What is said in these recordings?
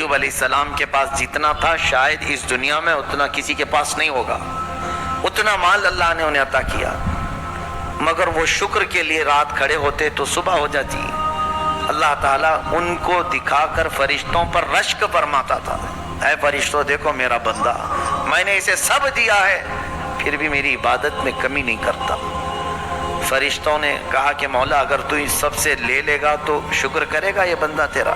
ایوب علیہ السلام کے پاس جتنا تھا شاید اس دنیا میں اتنا کسی کے پاس نہیں ہوگا، اتنا مال اللہ نے انہیں عطا کیا، مگر وہ شکر کے لیے رات کھڑے ہوتے تو صبح ہو جاتی، اللہ تعالیٰ ان کو دکھا کر فرشتوں پر رشک فرماتا تھا، اے فرشتوں دیکھو میرا بندہ، میں نے اسے سب دیا ہے پھر بھی میری عبادت میں کمی نہیں کرتا۔ فرشتوں نے کہا کہ مولا اگر تو اس سب سے لے لے گا تو شکر کرے گا یہ بندہ تیرا؟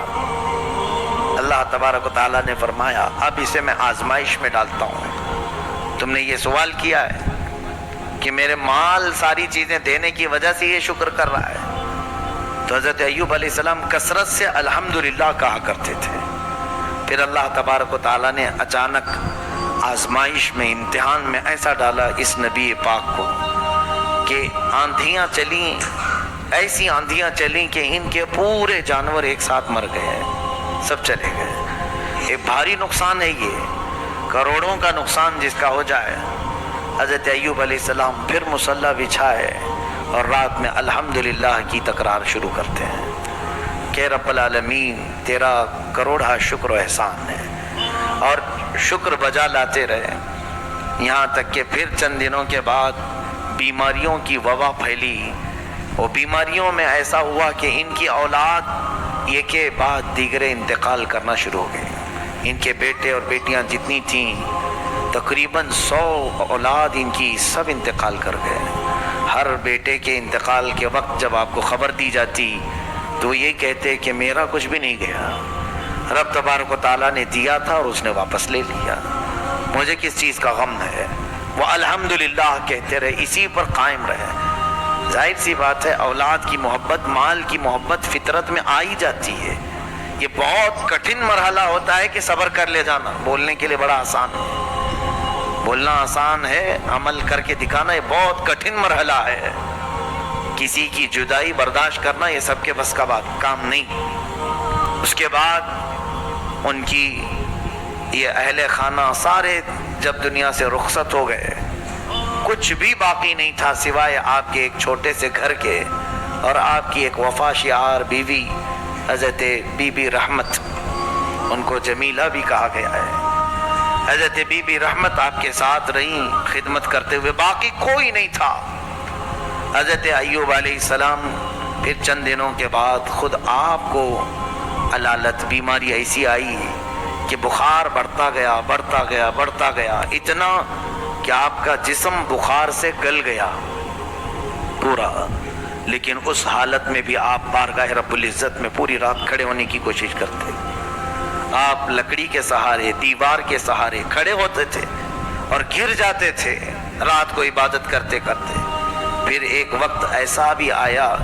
اللہ تبارک و تعالیٰ نے فرمایا اب اسے میں آزمائش میں ڈالتا ہوں، تم نے یہ سوال کیا ہے کہ میرے مال ساری چیزیں دینے کی وجہ سے یہ شکر کر رہا ہے، تو حضرت ایوب علیہ السلام کثرت سے الحمدللہ کہا کرتے تھے۔ پھر اللہ تبارک و تعالیٰ نے اچانک آزمائش میں امتحان میں ایسا ڈالا اس نبی پاک کو کہ آندھیاں چلیں، ایسی آندھیاں چلیں کہ ان کے پورے جانور ایک ساتھ مر گئے، سب چلے گئے۔ ایک بھاری نقصان ہے، یہ کروڑوں کا نقصان جس کا ہو جائے۔ حضرت ایوب علیہ السلام پھر مصلی بچھائے اور رات میں الحمدللہ کی تکرار شروع کرتے ہیں کہ رب العالمین تیرا کروڑا شکر و احسان ہے، اور شکر بجا لاتے رہے، یہاں تک کہ پھر چند دنوں کے بعد بیماریوں کی وبا پھیلی۔ وہ بیماریوں میں ایسا ہوا کہ ان کی اولاد یہ کے بعد دیگرے انتقال کرنا شروع ہو گئے، ان کے بیٹے اور بیٹیاں جتنی تھیں تقریباً 100 اولاد ان کی سب انتقال کر گئے۔ ہر بیٹے کے انتقال کے وقت جب آپ کو خبر دی جاتی تو یہ کہتے کہ میرا کچھ بھی نہیں گیا، رب تبارک و تعالیٰ نے دیا تھا اور اس نے واپس لے لیا، مجھے کس چیز کا غم ہے۔ وہ الحمدللہ کہتے رہے، اسی پر قائم رہے۔ ظاہر سی بات ہے اولاد کی محبت، مال کی محبت فطرت میں آئی جاتی ہے۔ یہ بہت کٹھن مرحلہ ہوتا ہے کہ صبر کر لے جانا، بولنے کے لیے بڑا آسان ہے، بولنا آسان ہے، عمل کر کے دکھانا یہ بہت کٹھن مرحلہ ہے۔ کسی کی جدائی برداشت کرنا یہ سب کے بس کا کام نہیں۔ اس کے بعد ان کی یہ اہل خانہ سارے جب دنیا سے رخصت ہو گئے، کچھ بھی باقی نہیں تھا سوائے آپ کے ایک چھوٹے سے گھر کے اور آپ کی ایک وفا شعار بیوی حضرت بی بی رحمت، ان کو جمیلہ بھی کہا گیا ہے۔ حضرت بی بی رحمت آپ کے ساتھ رہیں خدمت کرتے ہوئے، باقی کوئی نہیں تھا۔ حضرت ایوب علیہ السلام پھر چند دنوں کے بعد خود آپ کو علالت بیماری ایسی آئی کہ بخار بڑھتا گیا بڑھتا گیا بڑھتا گیا، اتنا کہ آپ کا جسم بخار سے گل گیا پورا، لیکن اس حالت میں بھی آپ بارگاہ رب العزت میں پوری رات کھڑے ہونے کی کوشش کرتے۔ آپ لکڑی کے سہارے، دیوار کے سہارے کھڑے ہوتے تھے اور گر جاتے تھے رات کو عبادت کرتے کرتے۔ پھر ایک وقت ایسا بھی آیا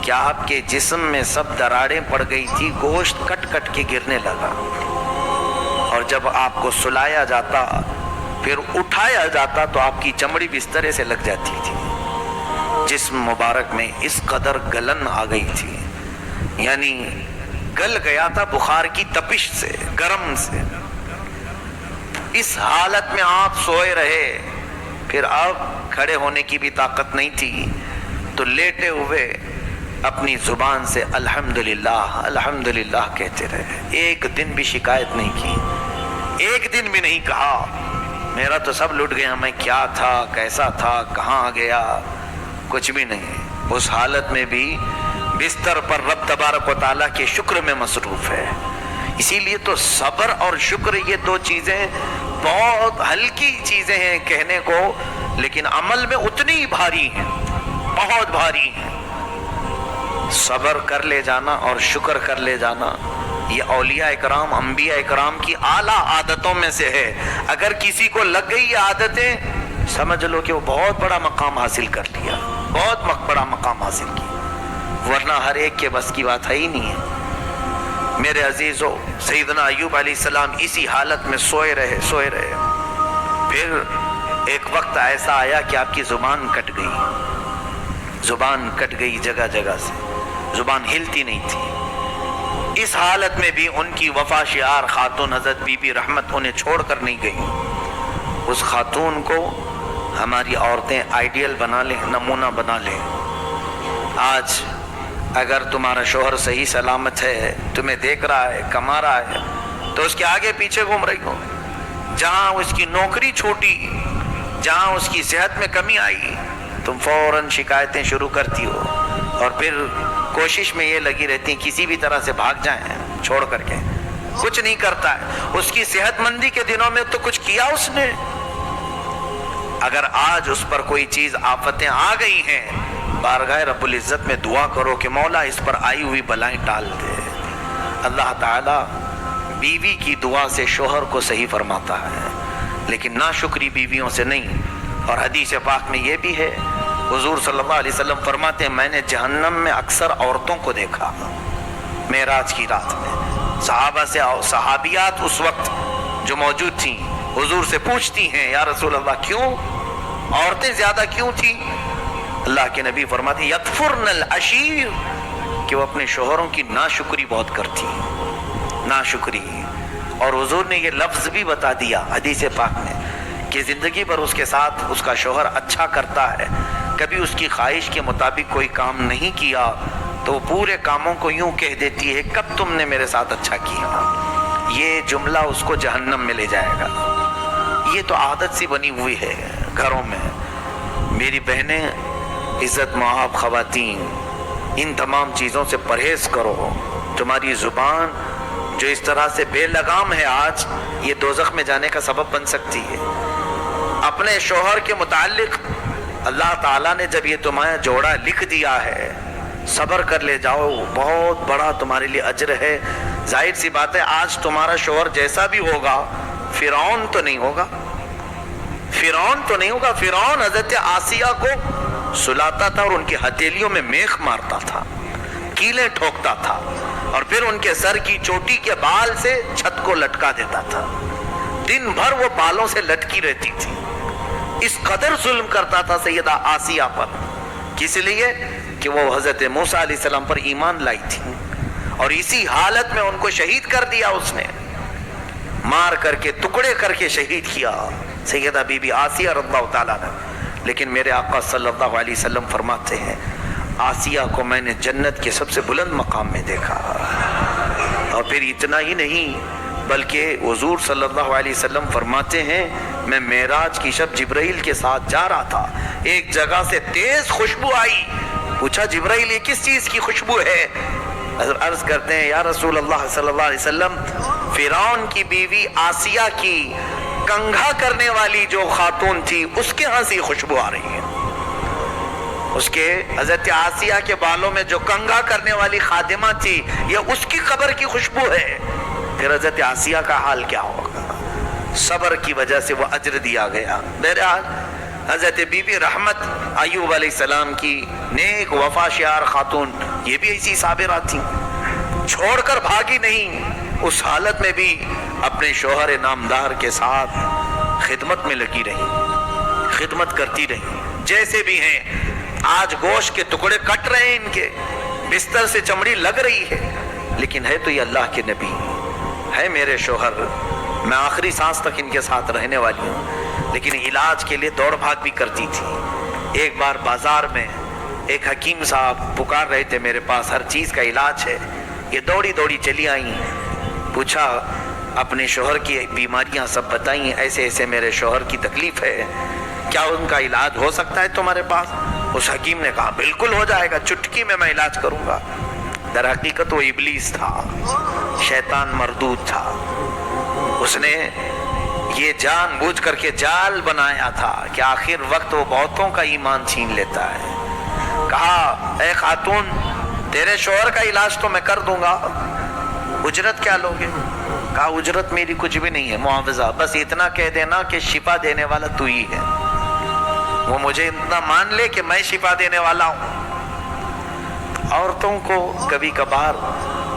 کہ آپ کے جسم میں سب دراڑیں پڑ گئی تھی، گوشت کٹ کٹ کے گرنے لگا، اور جب آپ کو سلایا جاتا پھر اٹھایا جاتا تو آپ کی چمڑی بسترے سے لگ جاتی تھی، جسم مبارک میں اس قدر گلن آ گئی تھی، یعنی گل گیا تھا بخار کی تپش سے، گرم سے۔ اس حالت میں آپ سوئے رہے، پھر اب کھڑے ہونے کی بھی طاقت نہیں تھی، تو لیٹے ہوئے اپنی زبان سے الحمدللہ الحمدللہ کہتے رہے، ایک دن بھی شکایت نہیں کی، ایک دن بھی نہیں کہا میرا تو سب لٹ گیا، میں کیا تھا، کیسا تھا، کہاں گیا، کچھ بھی نہیں۔ اس حالت میں بھی بستر پر رب تبارک و تعالیٰ کے شکر میں مصروف ہے۔ اسی لیے تو صبر اور شکر یہ دو چیزیں بہت ہلکی چیزیں ہیں کہنے کو، لیکن عمل میں اتنی ہی بھاری ہیں، بہت بھاری ہیں۔ صبر کر لے جانا اور شکر کر لے جانا یہ اولیاء اکرام، انبیاء اکرام کی اعلیٰ عادتوں میں سے ہے۔ اگر کسی کو لگ گئی یہ عادتیں، سمجھ لو کہ وہ بہت بڑا مقام حاصل کر لیا، بہت بڑا مقام حاصل کیا، ورنہ ہر ایک کے بس کی بات ہے ہی نہیں ہے۔ میرے عزیزو، سیدنا ایوب علیہ السلام اسی حالت میں سوئے رہے سوئے رہے۔ پھر ایک وقت ایسا آیا کہ آپ کی زبان کٹ گئی، زبان کٹ گئی جگہ جگہ سے، زبان ہلتی نہیں تھی۔ اس حالت میں بھی ان کی وفا شعار خاتون حضرت بی بی رحمت انہیں چھوڑ کر نہیں گئی۔ اس خاتون کو ہماری عورتیں آئیڈیل بنا لیں، نمونہ بنا لیں۔ آج اگر تمہارا شوہر صحیح سلامت ہے، تمہیں دیکھ رہا ہے، کما رہا ہے، تو اس کے آگے پیچھے گھوم رہی ہو. جہاں اس کی نوکری چھوٹی، جہاں اس کی صحت میں کمی آئی، تم فوراً شکایتیں شروع کرتی ہو اور پھر کوشش میں یہ لگی رہتی ہیں کسی بھی طرح سے بھاگ جائیں چھوڑ کر کے. کچھ نہیں کرتا ہے. اس کی صحت مندی کے دنوں میں تو کچھ کیا اس نے. اگر آج اس پر کوئی چیز آفتیں آ گئی ہیں، بارگاہ رب العزت میں دعا کرو کہ مولا اس پر آئی ہوئی بلائیں ٹال دے. اللہ تعالیٰ بیوی کی دعا سے شوہر کو صحیح فرماتا ہے، لیکن ناشکری بیویوں سے نہیں. اور حدیث پاک میں یہ بھی ہے، حضور صلی اللہ علیہ وسلم فرماتے ہیں میں نے جہنم میں اکثر عورتوں کو دیکھا معراج کی رات میں. صحابہ سے صحابیات اس وقت جو موجود تھیں حضور سے پوچھتی ہیں یا رسول اللہ کیوں عورتیں زیادہ کیوں تھیں؟ اللہ کے نبی فرماتے ہیں یکفرن العشیر، کہ وہ اپنے شوہروں کی ناشکری بہت کرتی ہیں. ناشکری. اور حضور نے یہ لفظ بھی بتا دیا حدیث پاک میں کہ زندگی پر اس کے ساتھ اس کا شوہر اچھا کرتا ہے، کبھی اس کی خواہش کے مطابق کوئی کام نہیں کیا تو وہ پورے کاموں کو یوں کہہ دیتی ہے کب تم نے میرے ساتھ اچھا کیا. یہ جملہ اس کو جہنم میں لے جائے گا. یہ تو عادت سی بنی ہوئی ہے گھروں میں. میری بہنیں، عزت مآب خواتین، ان تمام چیزوں سے پرہیز کرو. تمہاری زبان جو اس طرح سے بے لگام ہے آج، یہ دوزخ میں جانے کا سبب بن سکتی ہے. اپنے شوہر کے متعلق اللہ تعالیٰ نے جب یہ تمہارا جوڑا لکھ دیا ہے، صبر کر لے جاؤ، بہت بڑا تمہارے لیے اجر ہے. ظاہر سی بات ہے آج تمہارا شوہر جیسا بھی ہوگا فرعون تو نہیں ہوگا. فرعون تو نہیں ہوگا. فرعون حضرت آسیہ کو سلاتا تھا اور ان کی ہتھیلیوں میں میخ مارتا تھا، کیلیں ٹھوکتا تھا، اور پھر ان کے سر کی چوٹی کے بال سے چھت کو لٹکا دیتا تھا. دن بھر وہ بالوں سے لٹکی رہتی تھی. اس قدر ظلم کرتا تھا سیدہ آسیہ پر. کس لیے؟ کہ وہ حضرت موسیٰ علیہ السلام پر ایمان لائی تھی، اور اسی حالت میں ان کو شہید کر دیا. اس نے مار کر کے ٹکڑے کر کے شہید کیا سیدہ بی بی آسیہ رضی اللہ تعالیٰ نے. لیکن میرے آقا صلی اللہ علیہ وسلم فرماتے ہیں آسیہ کو میں نے جنت کے سب سے بلند مقام میں دیکھا. اور پھر اتنا ہی نہیں بلکہ حضور صلی اللہ علیہ وسلم فرماتے ہیں میں معراج کی شب جبرائیل کے ساتھ جا رہا تھا، ایک جگہ سے تیز خوشبو آئی. پوچھا جبرائیل یہ کس چیز کی خوشبو ہے؟ عرض کرتے ہیں یا رسول اللہ صلی اللہ علیہ وسلم فرعون کی بیوی آسیہ کی کنگھا کرنے والی جو خاتون تھی اس کے ہاں سے خوشبو آ رہی ہے. اس کے حضرت آسیہ کے بالوں میں جو کنگھا کرنے والی خادمہ تھی یہ اس کی قبر کی خوشبو ہے. پھر حضرت آسیہ کا حال کیا ہوگا؟ صبر کی وجہ سے وہ اجر دیا گیا. بہرحال حضرت بی بی رحمت ایوب علیہ السلام کی نیک وفا شیار خاتون، یہ بھی ایسی صابرہ تھیں، چھوڑ کر بھاگی نہیں. اس حالت میں بھی اپنے شوہر نامدار کے ساتھ خدمت میں لگی رہی، خدمت کرتی رہی. جیسے بھی ہیں آج گوشت کے ٹکڑے کٹ رہے ہیں، ان کے بستر سے چمڑی لگ رہی ہے، لیکن ہے تو یہ اللہ کے نبی، ہے میرے شوہر، میں آخری سانس تک ان کے ساتھ رہنے والی ہوں. لیکن علاج کے لیے دوڑ بھاگ بھی کرتی تھی. ایک بار بازار میں ایک حکیم صاحب پکار رہے تھے میرے پاس، ہر چیز کا علاج ہے. یہ دوڑی دوڑی چلی آئیں، پوچھا اپنے شوہر کی بیماریاں سب بتائیں، ایسے ایسے میرے شوہر کی تکلیف ہے، کیا ان کا علاج ہو سکتا ہے تمہارے پاس؟ اس حکیم نے کہا بالکل ہو جائے گا، چٹکی میں علاج کروں گا. در حقیقت وہ ابلیس تھا، شیطان مردود تھا. اس نے یہ جان بوجھ کر کے جال بنایا تھا کہ آخر وقت وہ بہتوں کا ایمان چھین لیتا ہے. کہا اے خاتون تیرے شوہر کا علاج تو میں کر دوں گا، اجرت کیا لوگے؟ کہا اجرت میری کچھ بھی نہیں ہے، معاوضہ بس اتنا کہہ دینا کہ شفا دینے والا تو ہی ہے. وہ مجھے اتنا مان لے کہ میں شفا دینے والا ہوں. عورتوں کو کبھی کبھار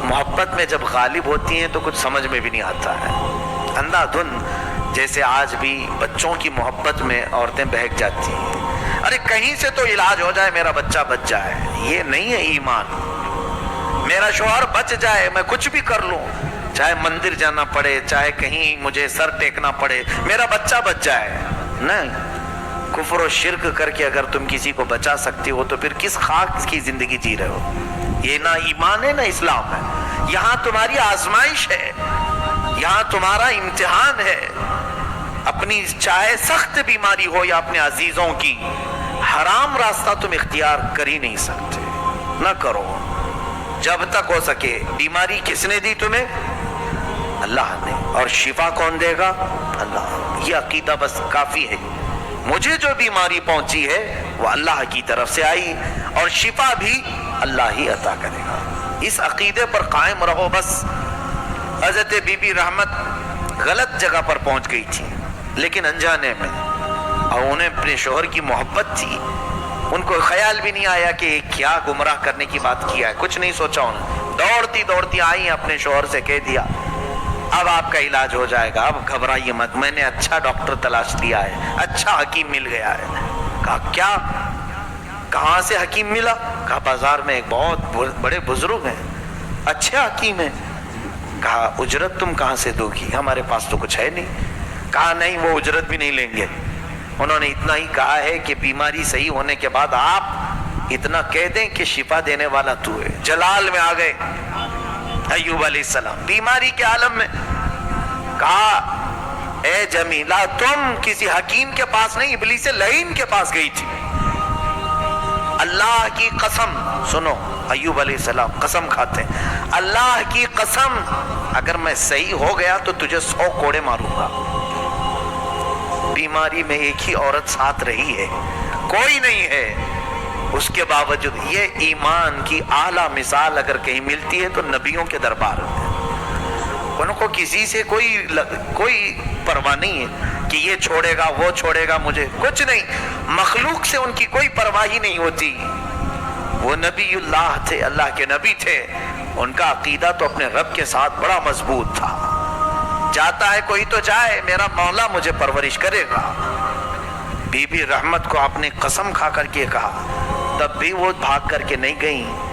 محبت میں جب غالب ہوتی ہیں تو کچھ سمجھ میں بھی نہیں آتا ہے، اندھا دھن جیسے آج بھی بچوں کی محبت میں عورتیں بہک جاتی ہیں. ارے کہیں سے تو علاج ہو جائے، میرا بچہ بچ جائے. یہ نہیں ہے ایمان. میرا شوہر بچ جائے، میں کچھ بھی کر لوں، چاہے مندر جانا پڑے، چاہے کہیں مجھے سر ٹیکنا پڑے، میرا بچہ بچ جائے. نہیں، کفر و شرک کر کے اگر تم کسی کو بچا سکتی ہو تو پھر کس خاک کی زندگی جی رہے ہو؟ یہ نہ ایمان ہے نہ اسلام ہے. یہاں تمہاری آزمائش ہے، یہاں تمہارا امتحان ہے. اپنی چاہے سخت بیماری ہو یا اپنے عزیزوں کی، حرام راستہ تم اختیار کر ہی نہیں سکتے، نہ کرو جب تک ہو سکے. بیماری کس نے دی تمہیں؟ اللہ نے. اور شفا کون دے گا؟ اللہ. یہ عقیدہ بس کافی ہے. مجھے جو بیماری پہنچی ہے وہ اللہ کی طرف سے آئی، اور شفا بھی اللہ ہی عطا کرے گا. اس عقیدے پر قائم رہو بس. حضرت بی بی رحمت غلط جگہ پر پہنچ گئی تھی لیکن انجانے میں، اور انہیں اپنے شوہر کی محبت تھی. ان کو خیال بھی نہیں آیا کہ کیا گمراہ کرنے کی بات کیا ہے، کچھ نہیں سوچا. انہیں دوڑتی دوڑتی آئی، اپنے شوہر سے کہہ دیا اب آپ کا علاج ہو جائے گا، اب گھبرائیے مت، میں نے اچھا ڈاکٹر تلاش لیا ہے، اچھا حکیم مل گیا ہے. کہا کیا؟ کہاں سے حکیم ملا؟ کہا بازار میں ایک بہت بڑے بزرگ ہیں، اچھے حکیم ہیں. کہا اجرت تم کہاں سے دو گی؟ ہمارے پاس تو کچھ ہے نہیں. کہا نہیں، وہ اجرت بھی نہیں لیں گے. انہوں نے اتنا ہی کہا ہے کہ بیماری صحیح ہونے کے بعد آپ اتنا کہہ دیں کہ شفا دینے والا تو ہے. جلال میں آ گئے ایوب علیہ السلام بیماری کے عالم میں. کہا اے جمیلہ تم کسی حکیم کے پاس نہیں، ابلیس لعین کے پاس گئی تھی. اللہ کی قسم سنو، ایوب علیہ السلام قسم کھاتے ہیں، اللہ کی قسم اگر میں صحیح ہو گیا تو تجھے 100 کوڑے ماروں گا. بیماری میں ایک ہی عورت ساتھ رہی ہے، کوئی نہیں ہے. اس کے باوجود یہ ایمان کی اعلیٰ مثال اگر کہیں ملتی ہے تو نبیوں کے دربار میں. ان کو کسی سے کوئی پرواہ نہیں ہے کہ یہ چھوڑے گا وہ چھوڑے گا، مجھے کچھ نہیں. مخلوق سے ان کی کوئی پرواہ ہی نہیں ہوتی. وہ نبی اللہ تھے، اللہ کے نبی تھے. ان کا عقیدہ تو اپنے رب کے ساتھ بڑا مضبوط تھا. جاتا ہے کوئی تو جائے، میرا مولا مجھے پرورش کرے گا. بی بی رحمت کو آپ نے قسم کھا کر کے کہا، تب بھی وہ بھاگ کر کے نہیں گئیں.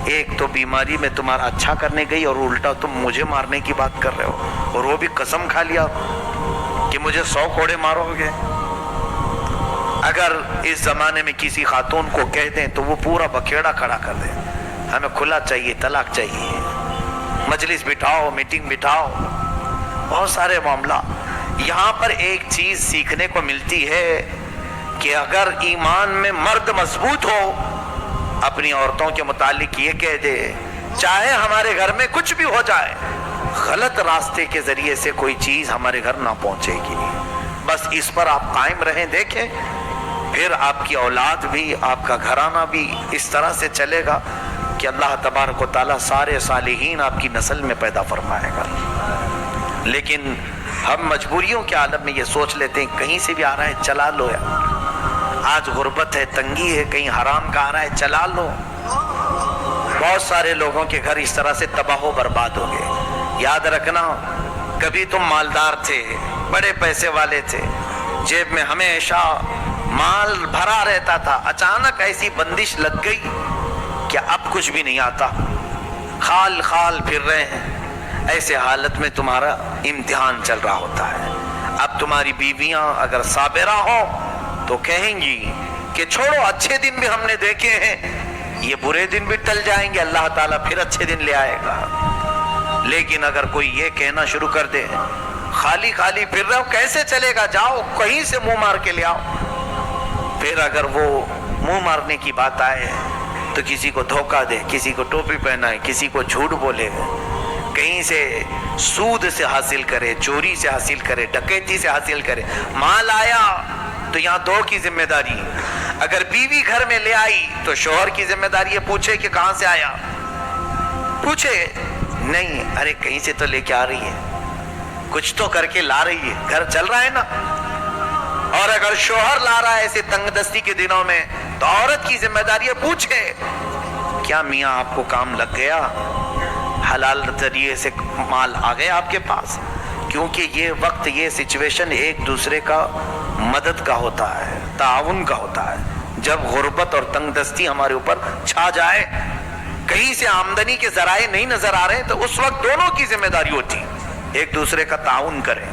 ایک تو بیماری میں تمہارا اچھا کرنے گئی اور الٹا تم مجھے مارنے کی بات کر رہے ہو، اور وہ بھی قسم کھا لیا کہ مجھے 100 کوڑے مارو گے. اگر اس زمانے میں کسی خاتون کو کہہ دیں تو وہ پورا بکھیڑا کھڑا کر دیں، ہمیں کھلا چاہیے، طلاق چاہیے، مجلس بٹھاؤ، میٹنگ بٹھاؤ، بہت سارے معاملہ. یہاں پر ایک چیز سیکھنے کو ملتی ہے کہ اگر ایمان میں مرد مضبوط ہو، اپنی عورتوں کے متعلق یہ کہہ دے چاہے ہمارے گھر میں کچھ بھی ہو جائے، غلط راستے کے ذریعے سے کوئی چیز ہمارے گھر نہ پہنچے گی. بس اس پر آپ قائم رہیں، دیکھیں پھر آپ کی اولاد بھی، آپ کا گھرانہ بھی اس طرح سے چلے گا کہ اللہ تبارک و تعالیٰ سارے صالحین آپ کی نسل میں پیدا فرمائے گا. لیکن ہم مجبوریوں کے عالم میں یہ سوچ لیتے ہیں کہیں سے بھی آ رہا ہے چلا لو. آج غربت ہے، تنگی ہے، کہیں حرام کا آ رہا ہے چلا لو. بہت سارے لوگوں کے گھر اس طرح سے تباہ و برباد ہو گئے. یاد رکھنا، کبھی تم مالدار تھے، بڑے پیسے والے تھے، جیب میں ہمیشہ مال بھرا رہتا تھا، اچانک ایسی بندش لگ گئی کہ اب کچھ بھی نہیں آتا، خال خال پھر رہے ہیں. ایسے حالت میں تمہارا امتحان چل رہا ہوتا ہے. اب تمہاری بیویاں اگر صابرہ ہوں تو کہیں گی کہ چھوڑو، اچھے دن بھی ہم نے دیکھے ہیں، یہ برے دن بھی ٹل جائیں گے، اللہ تعالیٰ پھر اچھے دن لے آئے گا. لیکن اگر کوئی یہ کہنا شروع کر دے خالی خالی پھر رہے ہو، کیسے چلے گا، جاؤ کہیں سے منہ مار کے لے آؤ. پھر اگر وہ منہ مارنے کی بات آئے تو کسی کو دھوکہ دے، کسی کو ٹوپی پہنائے، کسی کو جھوٹ بولے، کہیں سے سود سے حاصل کرے، چوری سے حاصل کرے، ڈکیتی سے حاصل کرے. مال آیا تو یہاں دو کی ذمہ داری. اگر بیوی گھر میں لے آئی تو شوہر کی ذمہ داری ہے پوچھے کہ کہاں سے آیا، پوچھے نہیں، ارے کہیں سے تو لے کے آ رہی ہے، کچھ تو کر کے لا رہی ہے، گھر چل رہا ہے نا. اور اگر شوہر لا رہا ہے ایسے تنگ دستی کے دنوں میں تو عورت کی ذمہ داری ہے پوچھے کیا میاں آپ کو کام لگ گیا، حلال ذریعے سے مال آ گیا آپ کے پاس. کیونکہ یہ وقت، یہ سچویشن ایک دوسرے کا مدد کا ہوتا ہے، تعاون کا ہوتا ہے. جب غربت اور تنگ دستی ہمارے اوپر چھا جائے، کہیں سے آمدنی کے ذرائع نہیں نظر آ رہے، تو اس وقت دونوں کی ذمہ داری ہوتی ہے ایک دوسرے کا تعاون کریں،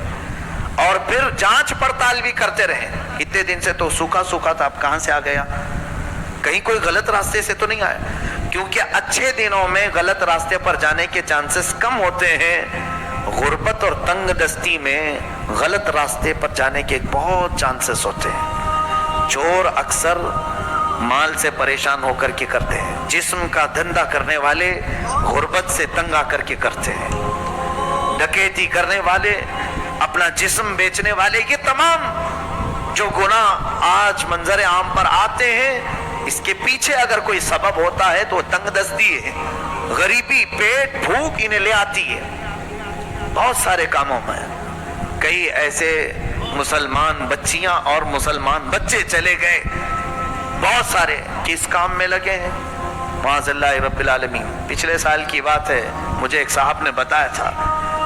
اور پھر جانچ پڑتال بھی کرتے رہیں. اتنے دن سے تو سوکھا سوکھا تھا، اب کہاں سے آ گیا، کہیں کوئی غلط راستے سے تو نہیں آیا. کیونکہ اچھے دنوں میں غلط راستے پر جانے کے چانسز کم ہوتے ہیں، غربت اور تنگ دستی میں غلط راستے پر جانے کے بہت چانسز ہوتے ہیں. چور اکثر مال سے پریشان ہو کر کے کرتے ہیں. جسم کا دھندا کرنے والے غربت سے تنگ آ کر کے کرتے ہیں. ڈکیتی کرنے والے، اپنا جسم بیچنے والے، یہ تمام جو گناہ آج منظر عام پر آتے ہیں، اس کے پیچھے اگر کوئی سبب ہوتا ہے تو تنگ دستی ہے، غریبی، پیٹ بھوک انہیں لے آتی ہے. بہت سارے کاموں میں کئی ایسے مسلمان بچیاں اور مسلمان بچے چلے گئے، بہت سارے کس کام میں لگے ہیں. معاذ اللہ رب العالمین. پچھلے سال کی بات ہے، مجھے ایک صاحب نے بتایا تھا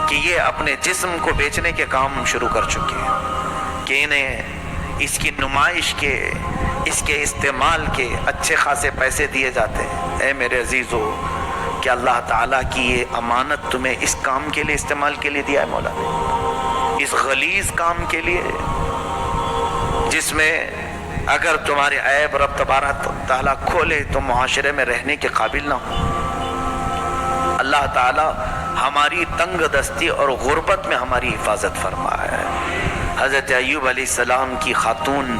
کہ یہ اپنے جسم کو بیچنے کے کام شروع کر چکے ہیں کہ انہیں اس کی نمائش کے، اس کے استعمال کے اچھے خاصے پیسے دیے جاتے ہیں. اے میرے عزیزو، کہ اللہ تعالیٰ کی یہ امانت تمہیں اس کام کے لیے استعمال کے لیے دیا ہے مولا نے، اس غلیظ کام کے لیے جس میں اگر تمہارے عیب رب تبارک تعالیٰ کھولے تو معاشرے میں رہنے کے قابل نہ ہو. اللہ تعالیٰ ہماری تنگ دستی اور غربت میں ہماری حفاظت فرمائے. حضرت ایوب علیہ السلام کی خاتون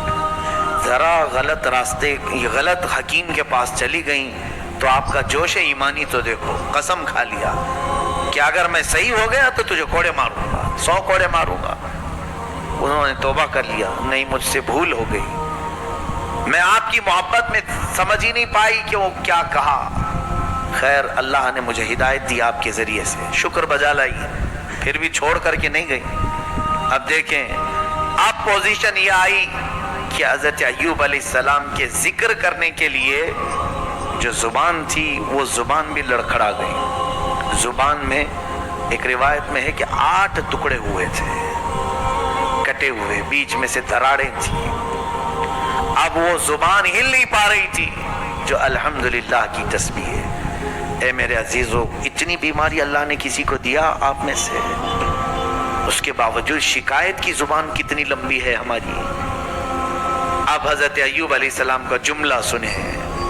ذرا غلط راستے، غلط حکیم کے پاس چلی گئیں تو آپ کا جوش ایمانی تو دیکھو، قسم کھا لیا کہ اگر میں صحیح ہو گیا تو تجھے کوڑے ماروں گا، 100 کوڑے ماروں گا. انہوں نے توبہ کر لیا، نہیں مجھ سے بھول ہو گئی، میں آپ کی محبت میں سمجھ ہی نہیں پائی کہ وہ کیا کہا. خیر اللہ نے مجھے ہدایت دی آپ کے ذریعے سے، شکر بجا لائی، پھر بھی چھوڑ کر کے نہیں گئی. اب دیکھیں اب پوزیشن یہ آئی کہ حضرت ایوب علیہ السلام کے ذکر کرنے کے لیے جو زبان تھی وہ زبان بھی لڑکھڑا گئی. زبان میں ایک روایت میں ہے کہ 8 ٹکڑے ہوئے تھے، کٹے ہوئے، بیچ میں سے دراڑیں تھیں. اب وہ زبان ہل نہیں پا رہی تھی جو الحمدللہ کی تسبیح ہے. اے میرے عزیزو، اتنی بیماری اللہ نے کسی کو دیا آپ میں سے، اس کے باوجود شکایت کی زبان کتنی لمبی ہے ہماری. اب حضرت ایوب علیہ السلام کا جملہ سنیں،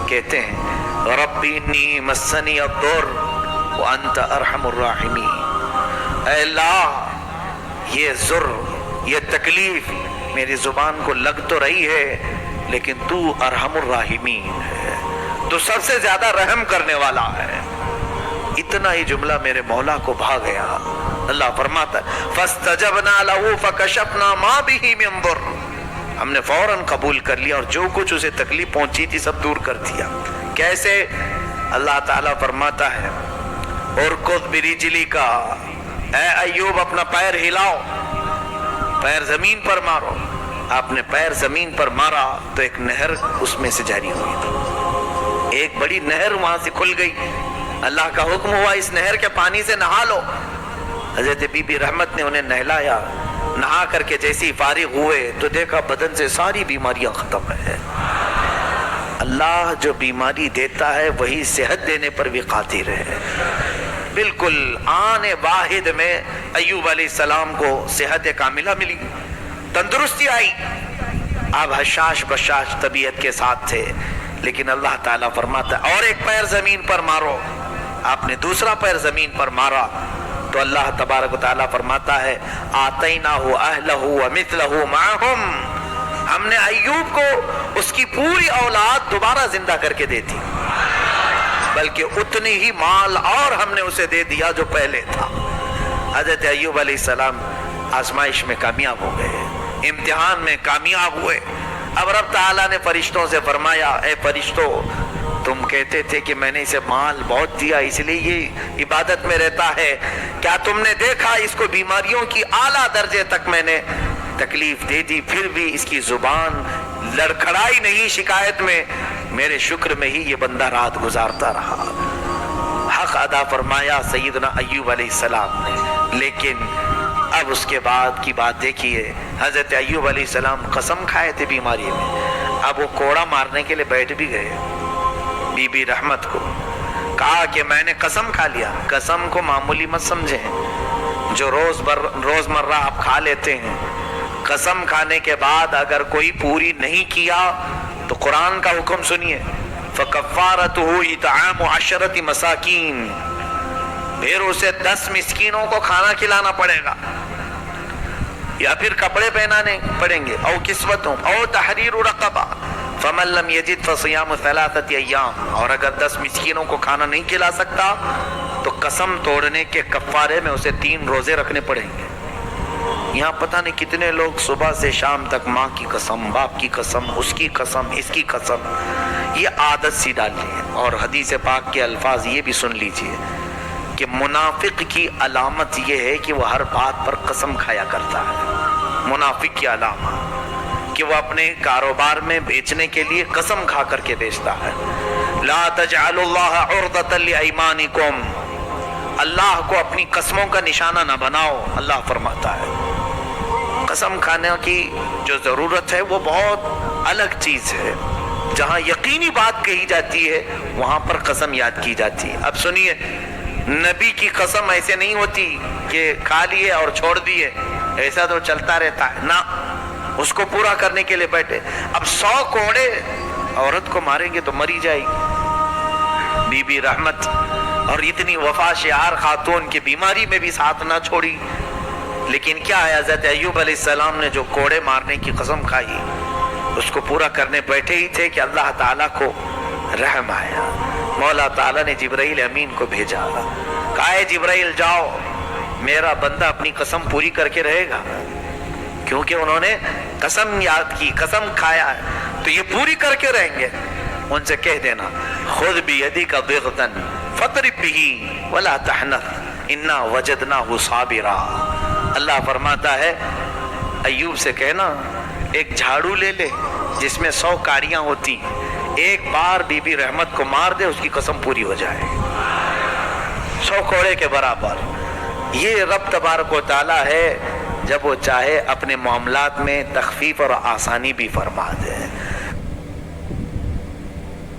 کہتے ہیں ربی انی مسنی الضر وانت ارحم الراحمین. اے اللہ، یہ ضر، یہ تکلیف میری زبان کو لگ تو رہی ہے لیکن تو ارحم الراحمین ہے، تو سب سے زیادہ رحم کرنے والا ہے. اتنا ہی جملہ میرے مولا کو بھا گیا. اللہ فرماتا ہے فاستجبنا له فکشفنا ما به من ضر، ہم نے فوراً قبول کر لیا اور جو کچھ اسے تکلیف پہنچی تھی سب دور کر دیا. کیسے؟ اللہ تعالیٰ فرماتا ہے ارکض برجلک، اے ایوب اپنا پیر ہلاؤ، پیر زمین پر مارو. آپ نے پیر زمین پر مارا تو ایک نہر اس میں سے جاری ہوئی، ایک بڑی نہر وہاں سے کھل گئی. اللہ کا حکم ہوا اس نہر کے پانی سے نہا لو. حضرت بی بی رحمت نے انہیں نہلایا. نہا کر کے جیسی فارغ ہوئے تو دیکھا بدن سے ساری بیماریاں ختم ہیں. اللہ جو بیماری دیتا ہے وہی صحت دینے پر بھی قادر ہے. بالکل آن واحد میں ایوب علیہ السلام کو صحت کاملہ ملی، تندرستی آئی. آپ حشاش بشاش طبیعت کے ساتھ تھے، لیکن اللہ تعالیٰ فرماتا ہے اور ایک پیر زمین پر مارو. آپ نے دوسرا پیر زمین پر مارا تو اللہ تبارک و تعالیٰ فرماتا ہے آتیناہ اہلہ ومثلہ معہم، ہم نے ایوب کو اس کی پوری اولاد دوبارہ زندہ کر کے دے دی، بلکہ اتنی ہی مال اور ہم نے اسے دے دیا جو پہلے تھا. حضرت ایوب علیہ السلام آزمائش میں کامیاب ہو گئے، امتحان میں کامیاب ہوئے. اب رب تعالیٰ نے فرشتوں سے فرمایا اے فرشتوں، تم کہتے تھے کہ میں نے اسے مال بہت دیا اس لیے یہ عبادت میں رہتا ہے، کیا تم نے دیکھا اس کو بیماریوں کی اعلیٰ درجے تک میں نے تکلیف دے دی، پھر بھی اس کی زبان لڑکھڑائی نہیں شکایت میں. میرے شکر میں ہی یہ بندہ رات گزارتا رہا. حق ادا فرمایا سیدنا ایوب علیہ السلام نے. لیکن اب اس کے بعد کی بات دیکھیے، حضرت ایوب علیہ السلام قسم کھائے تھے بیماری میں. اب وہ کوڑا مارنے کے لیے بیٹھ بھی گئے. بی بی رحمت کو کہا کہ میں نے قسم کھا لیا. قسم کو معمولی مت سمجھیں جو روزمرہ آپ کھا لیتے ہیں. قسم کھانے کے بعد اگر کوئی پوری نہیں کیا تو قرآن کا حکم سنیے فَكَفَّارَتُهُ إِطْعَامُ 10 مساکین. پھر اسے 10 مسکینوں کو کھانا کھلانا پڑے گا یا پھر کپڑے پہنانے پڑیں گے، او کسوتوں او تحریر رقبہ فمن لم یجد فصیام 3 ایام، اور اگر 10 مسکینوں کو کھانا نہیں کھلا سکتا تو قسم توڑنے کے کفارے میں اسے 3 روزے رکھنے پڑیں گے۔ یہاں پتہ نہیں کتنے لوگ صبح سے شام تک ماں کی قسم، باپ کی قسم، اس کی قسم، اس کی قسم، یہ عادت سی ڈالی ہے۔ اور حدیث پاک کے الفاظ یہ بھی سن لیجئے کہ منافق کی علامت یہ ہے کہ وہ ہر بات پر قسم کھایا کرتا ہے۔ منافق کی علامت کہ وہ اپنے کاروبار میں بیچنے کے لیے قسم کھا کر کے بیچتا ہے۔ لا تجعلوا اللہ عرضۃ لایمانکم، اللہ کو اپنی قسموں کا نشانہ نہ بناؤ، اللہ فرماتا ہے۔ قسم کھانے کی جو ضرورت ہے وہ بہت الگ چیز ہے، جہاں یقینی بات کہی جاتی ہے وہاں پر قسم یاد کی جاتی ہے۔ اب سنیے، نبی کی قسم ایسے نہیں ہوتی کہ کھا لیے اور چھوڑ دیے، ایسا تو چلتا رہتا ہے نا، اس کو پورا کرنے کے لیے بیٹھے۔ اب 100 کوڑے عورت کو ماریں گے تو مری جائے گی۔ بی بی رحمت اور اتنی وفا شعار خاتون کی بیماری میں بھی ساتھ نہ چھوڑی، لیکن کیا ہے، حضرت ایوب علیہ السلام نے جو کوڑے مارنے کی قسم کھائی اس کو پورا کرنے بیٹھے ہی تھے کہ اللہ تعالیٰ کو رحم آیا۔ مولا تعالیٰ نے جبرائیل امین کو بھیجا، کہا ہے جبرائیل جاؤ، میرا بندہ اپنی قسم پوری کر کے رہے گا، کیونکہ انہوں نے قسم یاد کی، قسم کھایا ہے تو یہ پوری کر کے رہیں گے۔ ان سے کہہ دینا خذ بیدک ضغطا فاضرب بہ ولا تحنث انا وجدناہ صابرا۔ اللہ فرماتا ہے ایوب سے کہنا ایک جھاڑو لے لے جس میں 100 کاڑیاں ہوتی، ایک بار بی بی رحمت کو مار دے، اس کی قسم پوری ہو جائے 100 کوڑے کے برابر۔ یہ رب تبارک و تعالی ہے، جب وہ چاہے اپنے معاملات میں تخفیف اور آسانی بھی فرما دے۔